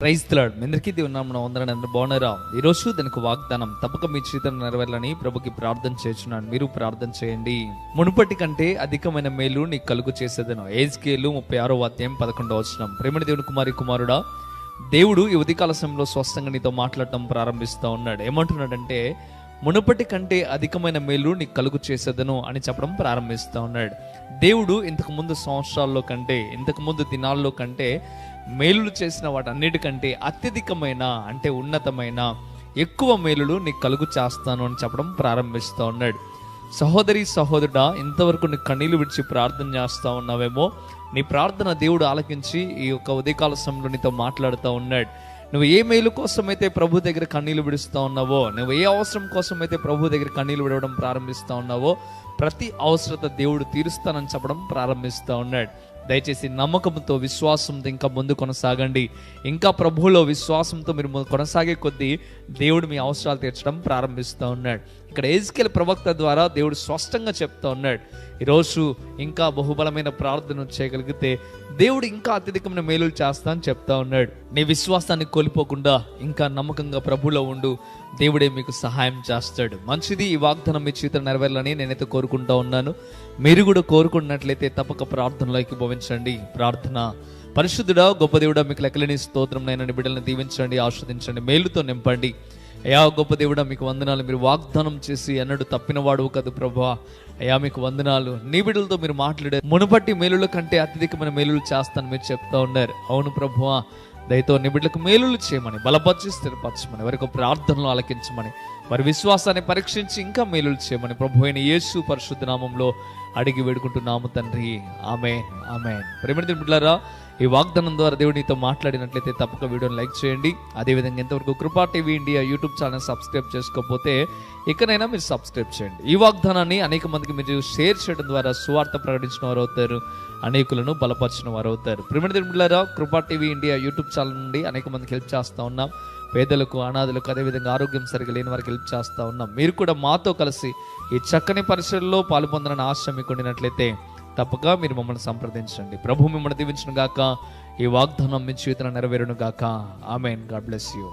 Praise the lord. మీ అందరికీ దేవుని నామమున వందనాలు. అందరూ బాగున్నారా? ఈరోజు దానికి వాగ్దానం తప్పక మీ జీవితంలో నెరవేరాలని ప్రభుకి ప్రార్థన చేస్తున్నాను. మీరు ప్రార్థన చేయండి. మునుపటి కంటే అధికమైన మేలు నీకు కలుగు చేసేదను. ఎహెజ్కేలు 36:11. ప్రేమని దేవుని కుమారుడా, దేవుడు ఈ ఉదయకాల సమయంలో స్పష్టంగా నీతో మాట్లాడటం ప్రారంభిస్తూ ఉన్నాడు. ఏమంటున్నాడంటే, మునుపటి కంటే అధికమైన మేలు నీకు కలుగు చేసేదను అని చెప్పడం ప్రారంభిస్తూ ఉన్నాడు. దేవుడు ఇంతకు ముందు సంవత్సరాల్లో కంటే, ఇంతకు ముందు దినాల్లో కంటే మేలులు చేసిన వాటన్నిటికంటే అత్యధికమైన, అంటే ఉన్నతమైన, ఎక్కువ మేలులు నీకు కలుగు చేస్తాను అని చెప్పడం ప్రారంభిస్తూ ఉన్నాడు. సహోదరి సహోదరుడా, ఇంతవరకు నీ కన్నీళ్లు విడిచి ప్రార్థన చేస్తూ ఉన్నావేమో, నీ ప్రార్థన దేవుడు ఆలకించి ఈ యొక్క ఉదయకాల సమయంలో నీతో మాట్లాడుతూ ఉన్నాడు. నువ్వు ఏ మేలు కోసమైతే ప్రభు దగ్గర కన్నీళ్లు విడుస్తూ ఉన్నావో, నువ్వు ఏ అవసరం కోసమైతే ప్రభు దగ్గర కన్నీళ్లు విడవడం ప్రారంభిస్తూ ఉన్నావో, ప్రతి అవసరత దేవుడు తీరుస్తానని చెప్పడం ప్రారంభిస్తూ ఉన్నాడు. దయచేసి నమ్మకంతో, విశ్వాసంతో ఇంకా ముందు కొనసాగండి. ఇంకా ప్రభువులో విశ్వాసంతో మీరు కొనసాగే కొద్దీ దేవుడు మీ అవసరాలు తీర్చడం ప్రారంభిస్తూ ఉన్నాడు. ఇక్కడ ఎహెజ్కేలు ప్రవక్త ద్వారా దేవుడు స్పష్టంగా చెప్తా ఉన్నాడు, ఈరోజు ఇంకా బహుబలమైన ప్రార్థన చేయగలిగితే దేవుడు ఇంకా అత్యధికమైన మేలులు చేస్తా అని చెప్తా ఉన్నాడు. నీ విశ్వాసాన్ని కోల్పోకుండా ఇంకా నమ్మకంగా ప్రభువులో ఉండు, దేవుడే మీకు సహాయం చేస్తాడు. మంచిది. ఈ వాగ్దానం మీ జీవితం నెరవేరాలని నేనైతే కోరుకుంటా ఉన్నాను. మీరు కూడా కోరుకున్నట్లయితే తప్పక ప్రార్థనలోకి భవించండి. ప్రార్థన. పరిశుద్ధుడా, గొప్ప దేవుడా, మీకు లెక్కలేని స్తోత్రం నైనా బిడ్డలను దీవించండి, ఆస్వాదించండి, మేలుతో నింపండి. అయ్యా గొప్ప దేవుడా, మీకు వందనాలు. మీరు వాగ్దానం చేసి ఎన్నడూ తప్పినవాడు కదా ప్రభువా. అయ్యా మీకు వందనాలు. నీ బిడ్డలతో మీరు మాట్లాడారు, మునుపటి మేలుల కంటే అత్యధికమైన మేలులు చేస్తాను మీరు చెప్తా ఉన్నారు. అవును ప్రభువా, దయతో నీ బిడ్డలకు మేలులు చేయమని, బలపరిచి స్థిరపరచమని, వారికి ప్రార్థనలు ఆలకించమని, వారి విశ్వాసాన్ని పరీక్షించి ఇంకా మేలులు చేయమని ప్రభు అయిన యేసు పరిశుద్ధ నామంలో అడిగి వేడుకుంటున్నాము తండ్రి. ఆమేన్, ఆమేన్. ప్రేమని బిడ్డలారా, ఈ వాగ్దానం ద్వారా దేవుడు నీతో మాట్లాడినట్లయితే తప్పక వీడియోని లైక్ చేయండి. అదేవిధంగా ఎంతవరకు కృపా TV India YouTube channel subscribe చేసుకోకపోతే ఇకనైనా మీరు సబ్స్క్రైబ్ చేయండి. ఈ వాగ్దానాన్ని అనేక మందికి మీరు షేర్ చేయడం ద్వారా సువార్త ప్రకటించిన వారు అవుతారు, అనేకులను బలపరిచిన వారు అవుతారు. ప్రేమని బిడ్డలారా, కృపా టీవీ ఇండియా యూట్యూబ్ ఛానల్ నుండి అనేక మందికి హెల్ప్ చేస్తూ ఉన్నాం. పేదలకు, అనాథలకు, అదేవిధంగా ఆరోగ్యం సరిగా లేని వారికి హెల్ప్ చేస్తూ ఉన్నాం. మీరు కూడా మాతో కలిసి ఈ చక్కని పరిచయంలో పాల్పొందాలని ఆశ మీకు ఉండినట్లయితే తప్పక మీరు మమ్మల్ని సంప్రదించండి. ప్రభు మిమ్మల్ని దీవించును గాక. ఈ వాగ్దానం మీ జీవితంలో నెరవేరును గాక. ఆమేన్. God bless you.